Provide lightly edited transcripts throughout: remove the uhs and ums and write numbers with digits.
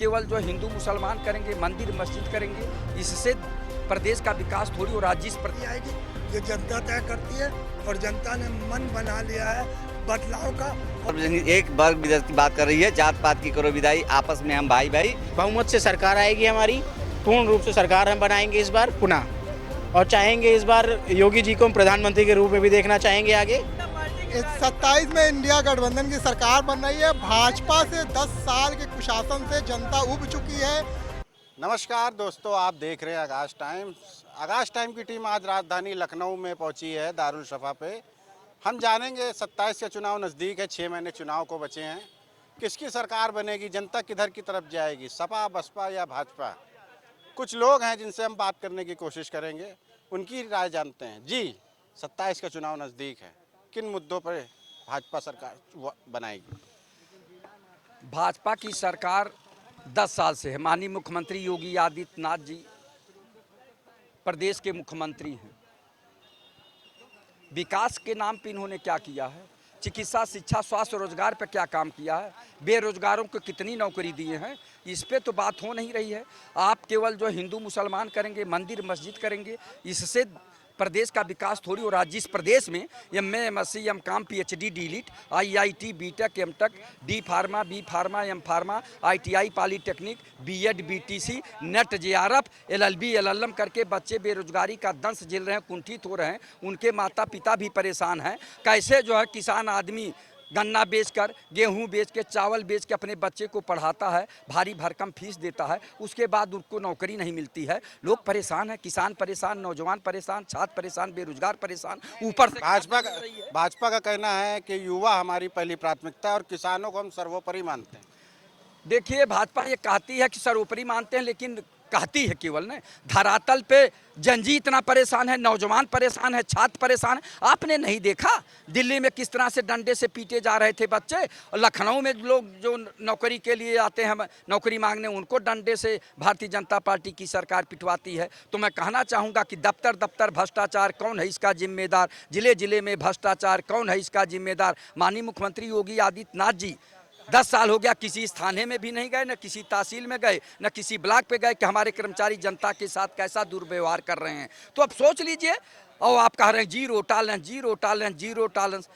केवल जो हिंदू मुसलमान करेंगे, मंदिर मस्जिद करेंगे, इससे प्रदेश का विकास थोड़ी और राज्य प्रति आएगी। ये जनता तय करती है और जनता ने मन बना लिया है बदलाव का। और एक वर्ग विदर्भ की बात कर रही है, जात पात की करो विदाई, आपस में हम भाई भाई। बहुमत से सरकार आएगी हमारी, पूर्ण रूप से सरकार हम बनाएंगे इस बार पुनः, और चाहेंगे इस बार योगी जी को हम प्रधानमंत्री के रूप में भी देखना चाहेंगे आगे। 27 में इंडिया गठबंधन की सरकार बन रही है। भाजपा से 10 साल के कुशासन से जनता उब चुकी है। नमस्कार दोस्तों, आप देख रहे हैं आगाज टाइम्स। आगाज टाइम की टीम आज राजधानी लखनऊ में पहुंची है, दारुल शफा पे। हम जानेंगे 27 के चुनाव नज़दीक है, 6 महीने चुनाव को बचे हैं। किसकी सरकार बनेगी, जनता किधर की तरफ जाएगी, सपा बसपा या भाजपा। कुछ लोग हैं जिनसे हम बात करने की कोशिश करेंगे, उनकी राय जानते हैं। जी, 27 का चुनाव नज़दीक है, किन मुद्दों पर भाजपा सरकार बनाएगी? भाजपा की सरकार 10 साल से है। माननीय मुख्यमंत्री योगी आदित्यनाथ जी प्रदेश के मुख्यमंत्री हैं। विकास के नाम पे इन्होंने क्या किया है? चिकित्सा, शिक्षा, स्वास्थ्य, रोजगार पे क्या काम किया है? बेरोजगारों को कितनी नौकरी दिए हैं? इस पे तो बात हो नहीं रही है। आप केवल जो हिंदू मुसलमान करेंगे, मंदिर मस्जिद करेंगे, इससे प्रदेश का विकास थोड़ी और राज्य इस प्रदेश में MA, MSc, MCom, PhD, DLitt, IIT, BTech, MTech, D pharma, B pharma, M pharma, ITI, polytechnic, BEd, BTC, NET, JRF, LLB, LLM करके बच्चे बेरोजगारी का दंश झेल रहे हैं, कुंठित हो रहे हैं। उनके माता पिता भी परेशान हैं। कैसे जो है किसान आदमी गन्ना बेचकर, गेहूं बेच के, चावल बेच के अपने बच्चे को पढ़ाता है, भारी भरकम फीस देता है, उसके बाद उनको नौकरी नहीं मिलती है। लोग परेशान हैं, किसान परेशान, नौजवान परेशान, छात्र परेशान, बेरोजगार परेशान। ऊपर से भाजपा का कहना है कि युवा हमारी पहली प्राथमिकता है और किसानों को हम सर्वोपरि मानते हैं। देखिए, भाजपा ये कहती है कि सर्वोपरि मानते हैं, लेकिन कहती है केवल न, धरातल पे जनजी इतना परेशान है, नौजवान परेशान है, छात्र परेशान है। आपने नहीं देखा दिल्ली में किस तरह से डंडे से पीटे जा रहे थे बच्चे, और लखनऊ में लोग जो नौकरी के लिए आते हैं नौकरी मांगने, उनको डंडे से भारतीय जनता पार्टी की सरकार पिटवाती है। तो मैं कहना चाहूँगा कि दफ्तर दफ्तर भ्रष्टाचार, कौन है इसका जिम्मेदार? जिले जिले में भ्रष्टाचार, कौन है इसका जिम्मेदार? माननीय मुख्यमंत्री योगी आदित्यनाथ जी 10 साल हो गया, किसी थाने में भी नहीं गए, न किसी तहसील में गए, न किसी ब्लॉक पे गए कि हमारे कर्मचारी जनता के साथ कैसा दुर्व्यवहार कर रहे हैं। तो अब सोच लीजिए, और आप कह रहे हैं zero tolerance, zero tolerance, zero tolerance.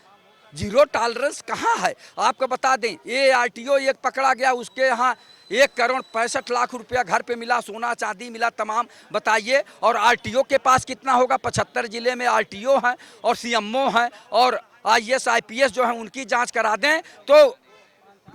Zero tolerance कहाँ है? आपको बता दें, ये आरटीओ एक पकड़ा गया, उसके यहाँ 1,65,00,000 रुपया घर पे मिला, सोना चांदी मिला तमाम। बताइए, और आरटीओ के पास कितना होगा? 75 जिले में आरटीओ हैं और सीएमओ हैं और आईएएस आईपीएस जो हैं, उनकी जाँच करा दें। तो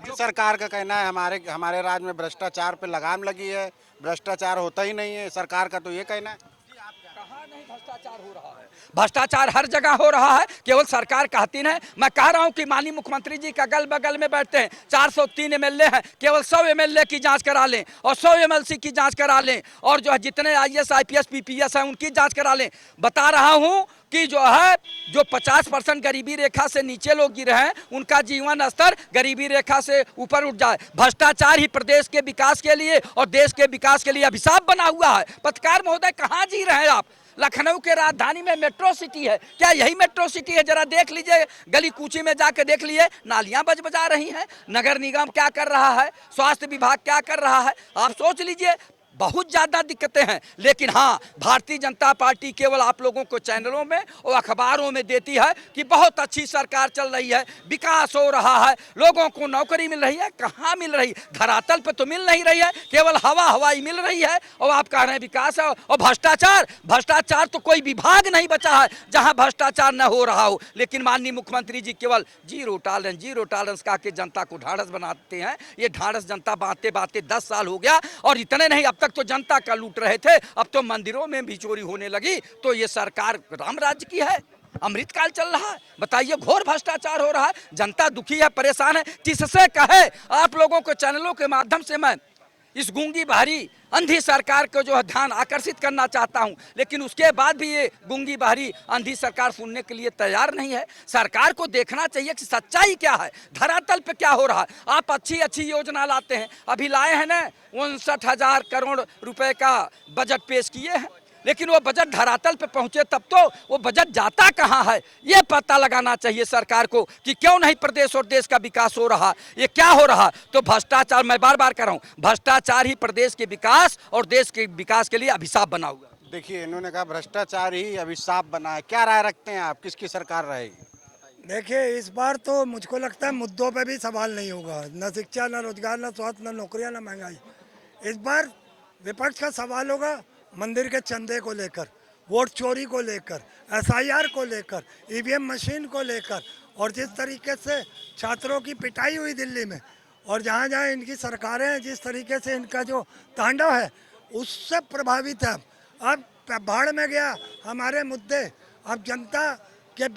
सरकार का कहना है हमारे राज्य में भ्रष्टाचार पे लगाम लगी है, भ्रष्टाचार होता ही नहीं है। सरकार का तो ये कहना है। कहाँ नहीं भ्रष्टाचार हो रहा है? भ्रष्टाचार हर जगह हो रहा है, केवल सरकार कहती नहीं। मैं कह रहा हूं कि माननीय मुख्यमंत्री जी का अगल बगल में बैठते हैं 403 एमएलए हैं, केवल 100 एमएलए की जांच करा लें और 100 एमएलसी की जांच करा लें, और जो है जितने आईएएस आईपीएस पीपीएस हैं उनकी जांच करा लें। बता रहा हूं कि जो है जो 50% गरीबी रेखा से नीचे लोग गिरे हैं, उनका जीवन स्तर गरीबी रेखा से ऊपर उठ जाए। भ्रष्टाचार ही प्रदेश के विकास के लिए और देश के विकास के लिए अभिशाप बना हुआ है। पत्रकार महोदय, कहाँ जी रहे हैं आप? लखनऊ के राजधानी में मेट्रो सिटी है, क्या यही मेट्रो सिटी है? जरा देख लीजिए, गली कूची में जाकर देख लीजिए, नालियां बजा रही हैं। नगर निगम क्या कर रहा है? स्वास्थ्य विभाग क्या कर रहा है? आप सोच लीजिए, बहुत ज़्यादा दिक्कतें हैं। लेकिन हाँ, भारतीय जनता पार्टी केवल आप लोगों को चैनलों में और अखबारों में देती है कि बहुत अच्छी सरकार चल रही है, विकास हो रहा है, लोगों को नौकरी मिल रही है। कहाँ मिल रही? धरातल पे तो मिल नहीं रही है, केवल हवाई मिल रही है। और आप कह रहे हैं विकास है। और भ्रष्टाचार तो कोई विभाग नहीं बचा है जहाँ भ्रष्टाचार न हो रहा हो। लेकिन माननीय मुख्यमंत्री जी केवल जीरो टॉलरेंस कहा के जनता को ढाढ़स बनाते हैं। ये ढाढ़स जनता बांटते 10 साल हो गया, और इतने नहीं, अब तक तो जनता का लूट रहे थे, अब तो मंदिरों में भी चोरी होने लगी। तो ये सरकार राम राज्य की है? अमृतकाल चल रहा है? बताइए, घोर भ्रष्टाचार हो रहा है, जनता दुखी है, परेशान है। किससे कहे? आप लोगों को चैनलों के माध्यम से मैं इस गूंगी बहरी अंधी सरकार को जो है ध्यान आकर्षित करना चाहता हूं, लेकिन उसके बाद भी ये गूंगी बहरी अंधी सरकार सुनने के लिए तैयार नहीं है। सरकार को देखना चाहिए कि सच्चाई क्या है, धरातल पे क्या हो रहा है। आप अच्छी योजना लाते हैं, अभी लाए हैं ना 59,000 करोड़ रुपए का बजट पेश किए हैं, लेकिन वो बजट धरातल पे पहुंचे तब तो वो बजट जाता कहाँ है, ये पता लगाना चाहिए सरकार को कि क्यों नहीं प्रदेश और देश का विकास हो रहा, ये क्या हो रहा। तो भ्रष्टाचार, मैं बार बार कह रहा हूँ, भ्रष्टाचार ही प्रदेश के विकास और देश के विकास के लिए अभिशाप बना हुआ। देखिए, इन्होंने कहा भ्रष्टाचार ही अभिशाप बना है। क्या राय रखते हैं आप, किसकी सरकार रहेगी? देखिए, इस बार तो मुझको लगता है मुद्दों पे भी सवाल नहीं होगा, न शिक्षा, न रोजगार, न स्वास्थ्य, न नौकरियां, न महंगाई। इस बार विपक्ष का सवाल होगा मंदिर के चंदे को लेकर, वोट चोरी को लेकर, एसआईआर को लेकर, ईवीएम मशीन को लेकर, और जिस तरीके से छात्रों की पिटाई हुई दिल्ली में, और जहाँ जहाँ इनकी सरकारें हैं, जिस तरीके से इनका जो तांडव है उससे प्रभावित है। अब भाड़ में गया हमारे मुद्दे। अब जनता के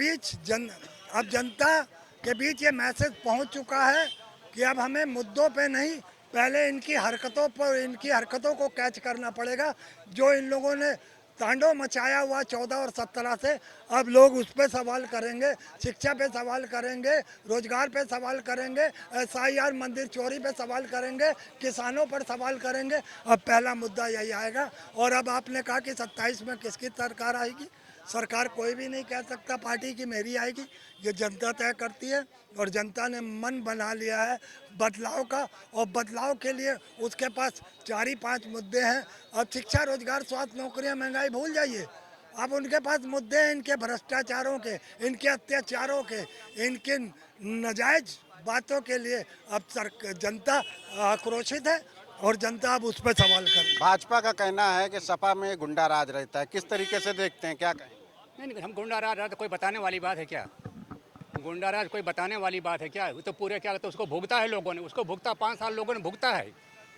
बीच ये मैसेज पहुंच चुका है कि अब हमें मुद्दों पे नहीं, पहले इनकी हरकतों को कैच करना पड़ेगा। जो इन लोगों ने तांडव मचाया हुआ 14 और 17 से, अब लोग उस पे सवाल करेंगे, शिक्षा पे सवाल करेंगे, रोजगार पे सवाल करेंगे, एसआईआर, मंदिर चोरी पे सवाल करेंगे, किसानों पर सवाल करेंगे। अब पहला मुद्दा यही आएगा। और अब आपने कहा कि 27 में किसकी सरकार आएगी, सरकार कोई भी नहीं कह सकता पार्टी की मेरी आएगी, ये जनता तय करती है। और जनता ने मन बना लिया है बदलाव का, और बदलाव के लिए उसके पास 4 ही 5 मुद्दे हैं। अब शिक्षा, रोजगार, स्वास्थ्य, नौकरियां, महंगाई भूल जाइए। अब उनके पास मुद्दे हैं इनके भ्रष्टाचारों के, इनके अत्याचारों के, इनके नाजायज बातों के लिए। अब जनता आक्रोशित है और जनता अब उस पर सवाल कर। भाजपा का कहना है कि सपा में गुंडा राज रहता है, किस तरीके से देखते हैं, क्या कहें? नहीं, हम गुंडा राज तो कोई बताने वाली बात है क्या? गुंडा राज कोई बताने वाली बात है क्या? वो तो पूरे क्या कहते हैं, उसको भुगता है लोगों ने, उसको भुगता 5 साल लोगों ने भुगता है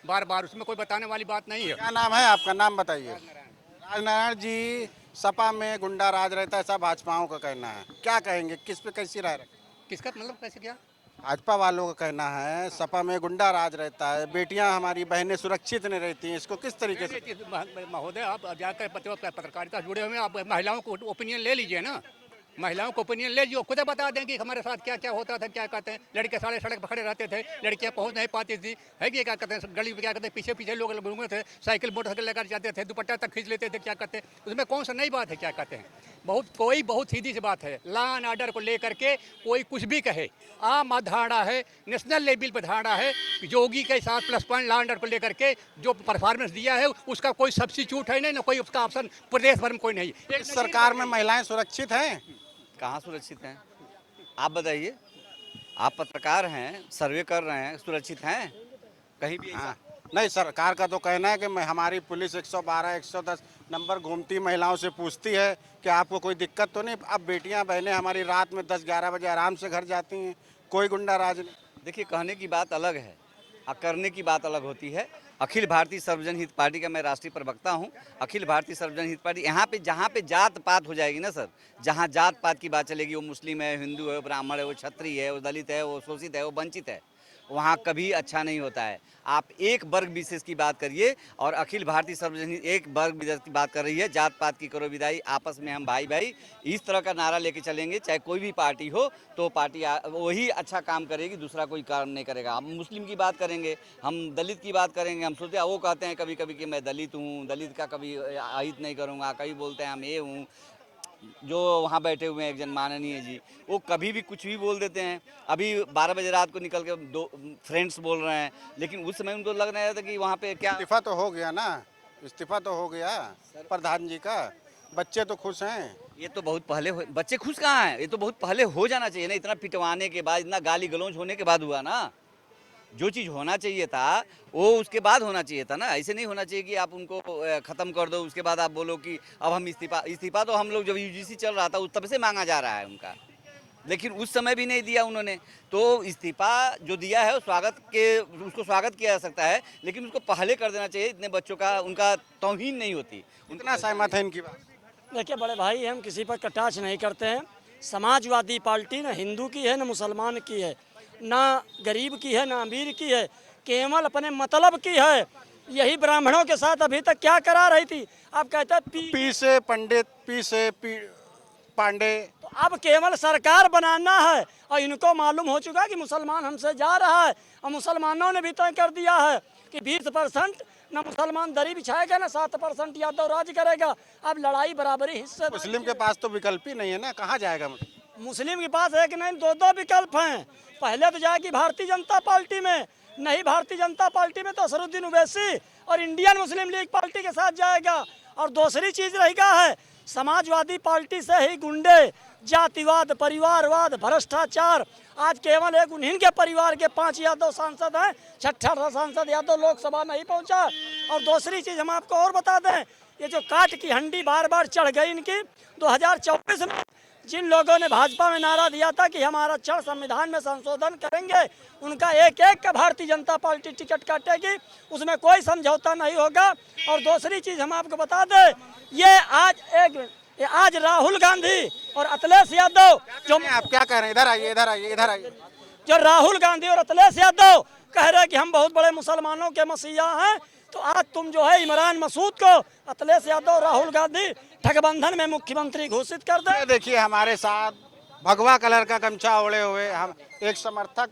बार बार, उसमें कोई बताने वाली बात नहीं है। क्या नाम है आपका, नाम बताइए। राजनारायण जी, सपा में गुंडा राज रहता है, ऐसा भाजपाओं का कहना है, क्या कहेंगे, किस पे कैसी राय रखें? किसका मतलब, कैसे क्या? भाजपा वालों का कहना है सपा में गुंडा राज रहता है, बेटियां हमारी बहनें सुरक्षित नहीं रहती हैं, इसको किस तरीके से? महोदय, आप जाकर पत्रकारिता जुड़े हुए हैं, आप महिलाओं को ओपिनियन ले लीजिए ना, महिलाओं को ओपिनियन ले लीजिए, खुद बता दें कि हमारे साथ क्या क्या होता था, क्या कहते हैं। लड़के सारे सड़क पर खड़े रहते थे, लड़कियां पहुंच नहीं पाती थी, है कि क्या कहते हैं, गली में क्या कहते हैं, पीछे पीछे लोग घूमते थे, साइकिल मोटरसाइकिल लेकर जाते थे, दुपट्टा तक खींच लेते थे, क्या कहते हैं। उसमें कौन सा नई बात है, क्या कहते हैं। बहुत सीधी सी बात है। लॉ एंड ऑर्डर को लेकर के कोई कुछ भी कहे, आम धारणा है, नेशनल लेवल पर धारणा है। योगी के साथ plus point law and order को लेकर के जो परफॉर्मेंस दिया है, उसका कोई सब्स्टिट्यूट है नहीं, ना कोई उसका ऑप्शन प्रदेश भर में कोई नहीं। इस सरकार में महिलाएं सुरक्षित हैं? कहाँ सुरक्षित हैं? आप बताइए, आप पत्रकार हैं, सर्वे कर रहे हैं, सुरक्षित हैं कहीं भी? हाँ, नहीं, सरकार का तो कहना है कि हमारी पुलिस 112, 110 नंबर घूमती, महिलाओं से पूछती है कि आपको कोई दिक्कत तो नहीं। अब बेटियां बहनें हमारी रात में 10-11 बजे आराम से घर जाती हैं, कोई गुंडा राज नहीं। देखिए, कहने की बात अलग है और करने की बात अलग होती है। अखिल भारतीय सर्वजन हित पार्टी का मैं राष्ट्रीय प्रवक्ता हूं। अखिल भारतीय सर्वजन हित पार्टी, यहाँ पे जहाँ पे जात पात हो जाएगी ना सर, जहाँ जात पात की बात चलेगी, वो मुस्लिम है, हिंदू है, ब्राह्मण है, वो क्षत्रिय है, वो दलित है, वो शोषित है, वो वंचित है, वहाँ कभी अच्छा नहीं होता है। आप एक वर्ग विशेष की बात करिए, और अखिल भारतीय सर्वजन हित एक वर्ग विशेष की बात कर रही है, जात पात की करो विदाई, आपस में हम भाई भाई, इस तरह का नारा लेके चलेंगे, चाहे कोई भी पार्टी हो, तो पार्टी वही अच्छा काम करेगी, दूसरा कोई काम नहीं करेगा। हम मुस्लिम की बात करेंगे, हम दलित की बात करेंगे, हम सोचते हैं, वो कहते हैं कभी कभी कि मैं दलित हूँ, दलित का कभी अहित नहीं करूँगा, कभी बोलते हैं हम ये हूँ। जो वहाँ बैठे हुए हैं एक जन माननीय जी, वो कभी भी कुछ भी बोल देते हैं। अभी 12 बजे रात को निकल के 2 फ्रेंड्स बोल रहे हैं, लेकिन उस समय उनको लग रहा था कि वहाँ पे क्या इस्तीफा तो हो गया ना, इस्तीफा तो हो गया प्रधान जी का, बच्चे तो खुश हैं। ये तो बहुत पहले बच्चे खुश कहाँ हैं, ये तो बहुत पहले हो जाना चाहिए ना, इतना पिटवाने के बाद, इतना गाली गलौज होने के बाद हुआ ना। जो चीज़ होना चाहिए था वो उसके बाद होना चाहिए था ना, ऐसे नहीं होना चाहिए कि आप उनको ख़त्म कर दो, उसके बाद आप बोलो कि अब हम इस्तीफा तो हम लोग जब यूजीसी चल रहा था उस तब से मांगा जा रहा है उनका, लेकिन उस समय भी नहीं दिया उन्होंने। तो इस्तीफा जो दिया है उसको स्वागत किया जा सकता है, लेकिन उसको पहले कर देना चाहिए। इतने बच्चों का उनका तौहीन नहीं होती। उतना सहमत है इनकी बात? देखिए बड़े भाई, हम किसी पर कटाक्ष नहीं करते हैं। समाजवादी पार्टी न हिंदू की है, न मुसलमान की है, ना गरीब की है, ना अमीर की है, केवल अपने मतलब की है। यही ब्राह्मणों के साथ अभी तक क्या करा रही थी। आप कहते पी से पंडित, पी से पांडे, तो अब केवल सरकार बनाना है, और इनको मालूम हो चुका है कि मुसलमान हमसे जा रहा है, और मुसलमानों ने भी तय कर दिया है कि 20% ना मुसलमान दरी बिछाएगा, ना 7% यादव राज करेगा। अब लड़ाई बराबरी हिस्से। मुस्लिम के पास तो विकल्प ही नहीं है ना, कहाँ जाएगा? मुस्लिम के पास एक नहीं दो विकल्प हैं। पहले तो जाएगी भारतीय जनता पार्टी में, नहीं भारतीय जनता पार्टी में तो असरुद्दीन ओवैसी और इंडियन मुस्लिम लीग पार्टी के साथ जाएगा। और दूसरी चीज रहेगा है समाजवादी पार्टी से ही गुंडे, जातिवाद, परिवारवाद, भ्रष्टाचार। आज केवल एक उन्हीं के परिवार के 5 यादव सांसद हैं, 66 सांसद यादव लोकसभा में ही पहुंचा। और दूसरी चीज हम आपको और बता दें, ये जो काट की हंडी बार बार चढ़ गई इनकी, 2024 में जिन लोगों ने भाजपा में नारा दिया था कि हम आरक्षण संविधान में संशोधन करेंगे, उनका एक एक का भारतीय जनता पार्टी टिकट काटेगी, उसमें कोई समझौता नहीं होगा। और दूसरी चीज हम आपको बता दें, ये आज राहुल गांधी और अखिलेश यादव जो आप क्या कह रहे हैं? इधर आइए, इधर आइए, इधर आइए। जो राहुल गांधी और अखिलेश यादव कह रहे हैं कि हम बहुत बड़े मुसलमानों के मसीहा हैं, तो आज तुम जो है इमरान मसूद को अखिलेश यादव, राहुल गांधी ठगबंधन में मुख्यमंत्री घोषित कर दे। देखिए हमारे साथ भगवा कलर का गमछा ओढ़े हुए हम एक समर्थक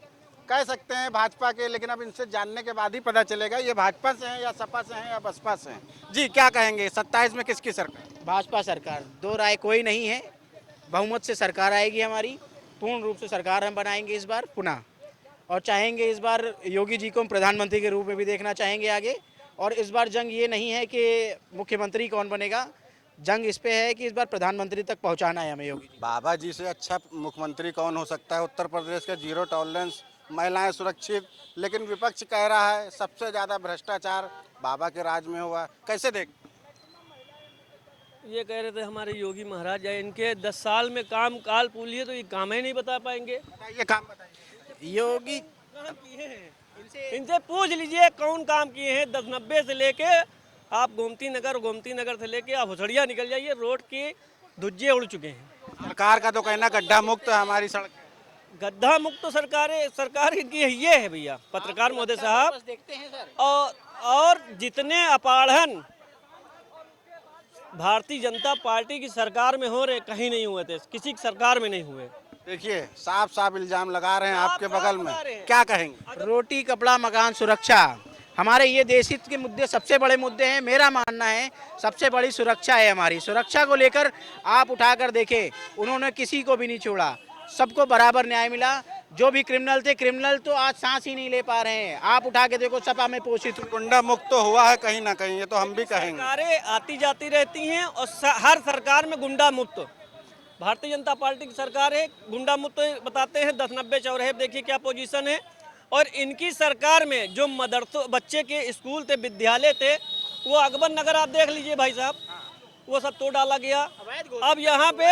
कह सकते हैं भाजपा के, लेकिन अब इनसे जानने के बाद ही पता चलेगा ये भाजपा से हैं या सपा से हैं या बसपा से हैं। जी क्या कहेंगे, 27 में किसकी सरकार? भाजपा सरकार, दो राय कोई नहीं है। बहुमत से सरकार आएगी हमारी, पूर्ण रूप से सरकार हम बनाएंगे इस बार पुनः। और चाहेंगे इस बार योगी जी को हम प्रधानमंत्री के रूप में भी देखना चाहेंगे आगे। और इस बार जंग ये नहीं है कि मुख्यमंत्री कौन बनेगा, जंग इस पे है कि इस बार प्रधानमंत्री तक पहुंचाना है हमें योगी जी। बाबा जी से अच्छा मुख्यमंत्री कौन हो सकता है? उत्तर प्रदेश का 0 टॉलरेंस, महिलाएं सुरक्षित, लेकिन विपक्ष कह रहा है सबसे ज़्यादा भ्रष्टाचार बाबा के राज में हुआ। कैसे देख? ये कह रहे थे हमारे योगी महाराज है, इनके 10 साल में काम काल पूलिए तो ये काम ही नहीं बता पाएंगे। ये काम बताइए। योगी काम किए हैं, इनसे पूछ लीजिए कौन काम किए हैं। 10-90 से लेके आप गोमती नगर से लेके आप हुसड़िया निकल जाइए, रोड के धुज्जे उड़ चुके हैं। सरकार का तो कहना गड्ढा मुक्त है हमारी सड़क। गड्ढा मुक्त तो सरकार इनकी ये है भैया, पत्रकार महोदय साहब। देखते हैं सर। और जितने अपाढ़न भारतीय जनता पार्टी की सरकार में हो रहे, कहीं नहीं हुए थे, किसी की सरकार में नहीं हुए। देखिए साफ साफ इल्जाम लगा रहे हैं आपके बगल में, क्या कहेंगे? रोटी, कपड़ा, मकान, सुरक्षा, हमारे ये देश हित के मुद्दे सबसे बड़े मुद्दे हैं। मेरा मानना है सबसे बड़ी सुरक्षा है हमारी। सुरक्षा को लेकर आप उठाकर देखें, उन्होंने किसी को भी नहीं छोड़ा, सबको बराबर न्याय मिला। जो भी क्रिमिनल थे, क्रिमिनल तो आज सांस ही नहीं ले पा रहे हैं। आप उठा के देखो, सपा में पोषित गुंडा मुक्त तो हुआ है कहीं ना कहीं, ये तो हम भी कहेंगे। सरकारें आती जाती रहती हैं और हर सरकार में गुंडा मुक्त। भारतीय जनता पार्टी की सरकार है, गुंडा मुक्त बताते हैं। 10-90 चौराहे देखिए क्या पोजीशन है। और इनकी सरकार में जो मदरसों, बच्चे के स्कूल थे, विद्यालय थे, वो अकबर नगर आप देख लीजिए भाई साहब, वो सब तोड़ डाला गया। अब यहाँ पे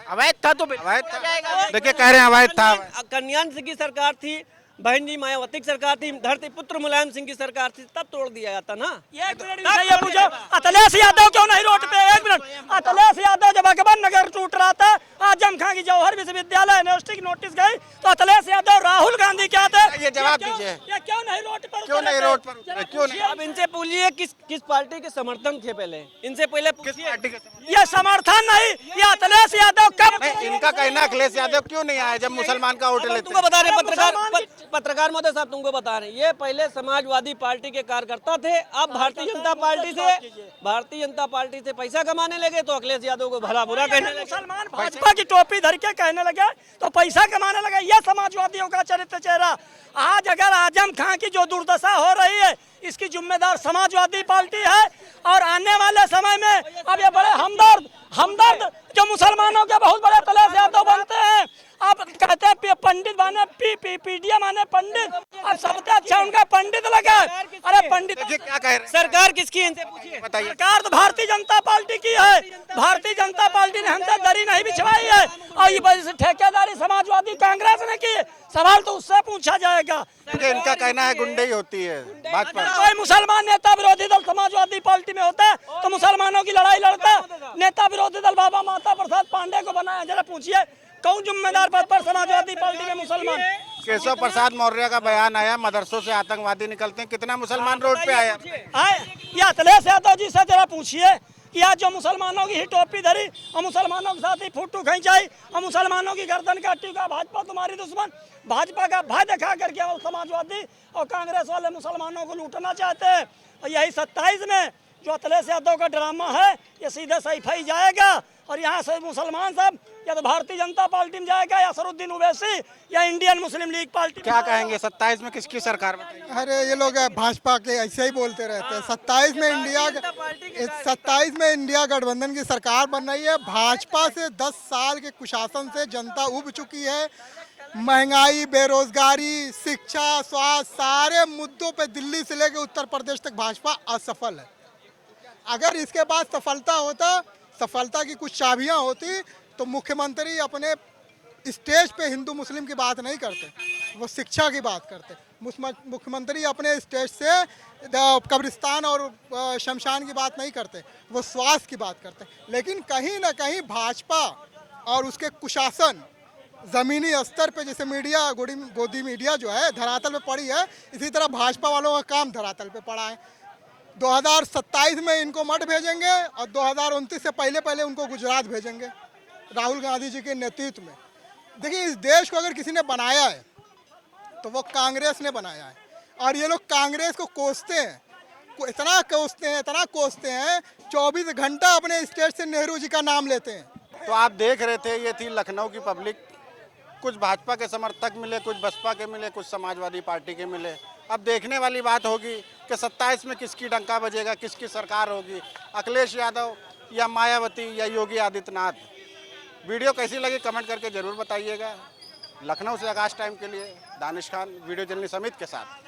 अवैध था तो देखिए कह रहे हैं अवैध था। कल्याण सिंह की सरकार थी, बहन जी मायावती की सरकार थी, धरती पुत्र मुलायम सिंह की सरकार थी, तब तोड़ दिया जाता ना। ये पूछो अखिलेश यादव क्यों नहीं रोड पे? एक मिनट, अखिलेश यादव जब अकबर नगर टूट रहा था, आजम खां की जौहर विश्वविद्यालय यूनिवर्सिटी की नोटिस गई, तो अखिलेश यादव, राहुल गांधी क्या थे? ये जवाब दीजिए, ये क्यों नहीं रोड पर? क्यों नहीं रोड पर? क्यों नहीं? अब इनसे पूछिए किस पार्टी के समर्थन थे पहले, इनसे पहले पूछिए। ये समर्थन नहीं, ये अखिलेश यादव कब? इनका कहना अखिलेश यादव क्यों नहीं आया जब मुसलमान का वोट लेते? तुमको बता रहे पत्रकार महोदय साहब, तुमको बता रहे हैं, ये पहले समाजवादी पार्टी के कार्यकर्ता थे, अब भारतीय जनता पार्टी से पैसा कमाने लगे, तो अखिलेश यादव को भला बुरा कहने लगे। मुसलमान भाजपा की टोपी धर के कहने लगे तो पैसा कमाने लगे। ये समाजवादियों का चरित्र चेहरा। आज अगर आजम खां की जो दुर्दशा हो रही है, इसकी जिम्मेदार समाजवादी पार्टी है। और आने वाले समय में अब ये बड़े हमदर्द जो मुसलमानों के बहुत बड़े अखिलेश यादव बनते हैं। अब कहते हैं पंडित माने पीडीएम माने पंडित, अब सबसे अच्छा उनका पंडित लगा। अरे पंडित क्या कह रहे हैं? सरकार किसकी है इनसे पूछिए। बताइए। सरकार तो भारतीय जनता पार्टी की है। भारतीय जनता पार्टी ने हमसे दरी नहीं बिछवाई है, और ये वजह से ठेकेदारी समाजवादी कांग्रेस ने की। सवाल तो उससे पूछा जाएगा। इनका कहना है गुंडई होती है भाजपा। कोई मुसलमान नेता विरोधी दल समाजवादी पार्टी में होता है तो मुसलमानों की लड़ाई लड़ता है। नेता विरोधी दल बाबा माता प्रसाद पांडे को बनाया, जरा पूछिए कौन जिम्मेदार पद पर समाजवादी पार्टी में मुसलमान? केशव प्रसाद मौर्य का बयान आया, मदरसों से आतंकवादी निकलते हैं, कितना मुसलमान रोड पे आया? ये अखिलेश यादव जी से जरा पूछिए कि आज जो मुसलमानों की ही टोपी धरी और मुसलमानों के साथ ही फोटो खींचाई और मुसलमानों की गर्दन काटी का भाजपा तुम्हारी दुश्मन, भाजपा का भय दिखा करके वो समाजवादी और कांग्रेस वाले मुसलमानों को लूटना चाहते हैं। और यही 27 में जो अखिलेश यादव का ड्रामा है ये सीधे सैफई जाएगा और यहाँ से मुसलमान सब या तो भारतीय जनता पार्टी में जाएगा या असरुद्दीन ओवैसी या इंडियन मुस्लिम लीग पार्टी। क्या कहेंगे 27 में किसकी सरकार बताइए? अरे ये लोग भाजपा के ऐसे ही बोलते रहते हैं। 27 में इंडिया गठबंधन की सरकार बन रही है। भाजपा से 10 साल के कुशासन से जनता उब चुकी है। महंगाई, बेरोजगारी, शिक्षा, स्वास्थ्य, सारे मुद्दों पे दिल्ली से लेकर उत्तर प्रदेश तक भाजपा असफल है। अगर इसके बाद सफलता होता, सफलता की कुछ चाबियां होती तो मुख्यमंत्री अपने स्टेज पे हिंदू मुस्लिम की बात नहीं करते, वो शिक्षा की बात करते। मुख्यमंत्री अपने स्टेज से कब्रिस्तान और शमशान की बात नहीं करते, वो स्वास्थ्य की बात करते। लेकिन कहीं ना कहीं भाजपा और उसके कुशासन ज़मीनी स्तर पे, जैसे मीडिया गोदी मीडिया जो है धरातल पे पड़ी है, इसी तरह भाजपा वालों का काम धरातल पे पड़ा है। 2027 में इनको मठ भेजेंगे और 2029 से पहले उनको गुजरात भेजेंगे राहुल गांधी जी के नेतृत्व में। देखिए, इस देश को अगर किसी ने बनाया है तो वो कांग्रेस ने बनाया है और ये लोग कांग्रेस को कोसते हैं, इतना कोसते हैं 24 घंटा अपने स्टेट से नेहरू जी का नाम लेते हैं। तो आप देख रहे थे, ये थी लखनऊ की पब्लिक। कुछ भाजपा के समर्थक मिले, कुछ बसपा के मिले, कुछ समाजवादी पार्टी के मिले। अब देखने वाली बात होगी कि 27 में किसकी डंका बजेगा, किसकी सरकार होगी, अखिलेश यादव या मायावती या योगी आदित्यनाथ। वीडियो कैसी लगी कमेंट करके ज़रूर बताइएगा। लखनऊ से आकाश टाइम के लिए दानिश खान, वीडियो जर्नलिस्ट अमित के साथ।